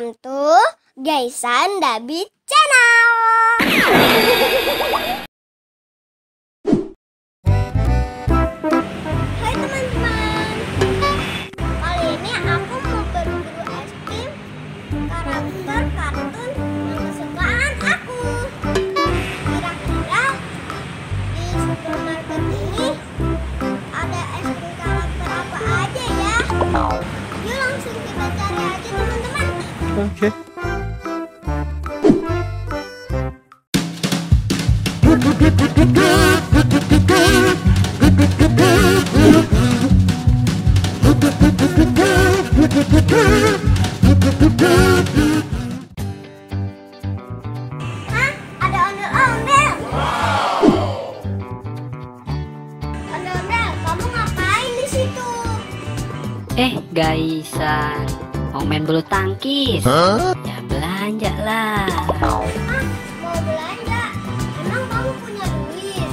Welcome to Gaisan Dabi Channel. Hai teman-teman, kali ini aku mau berburu es krim karakter kartun yang kesukaan aku. Kira-kira di supermarket ini ada es krim karakter apa aja ya? Yuk langsung kita cari aja teman-teman. Oke. Hah? Ada ondel-ondel? Ondel-ondel, kamu ngapain di situ? Gaisan, mau main bulu tangkis? Ya belanja lah. Ah, mau belanja? Emang kamu punya duit?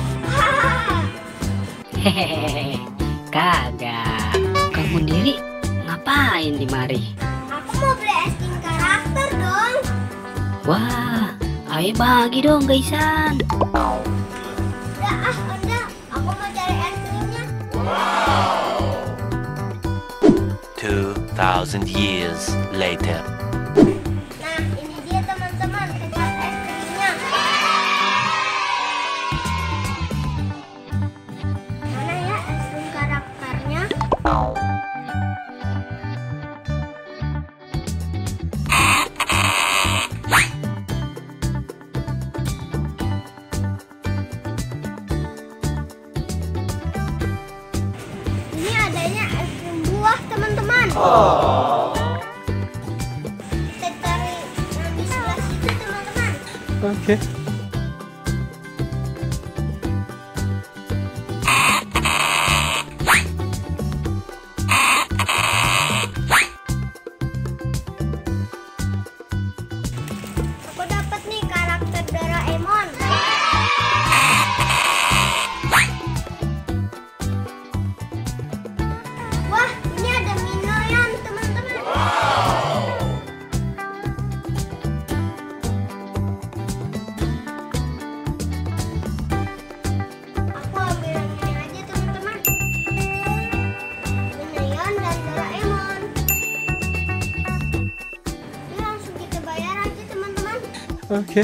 Hehehe, kagak. Kamu sendiri ngapain di mari? Aku mau beli es krim karakter dong. Wah, ayo bagi dong Gaisan. Udah ondel, aku mau cari es krimnya. 2,000 years later. Nah, ini dia teman-teman, tempat es krimnya. Mana ya es krim karakternya? Ini adanya es krim buah teman-teman. Kita cari yang di sebelah situ teman-teman. Oke. Aku dapat nih karakter Doraemon. Wah, ini ada Minoyan teman-teman. Aku ambil yang ini aja teman-teman. Minoyan dan Doraemon. Ini langsung kita bayar aja teman-teman. Oke.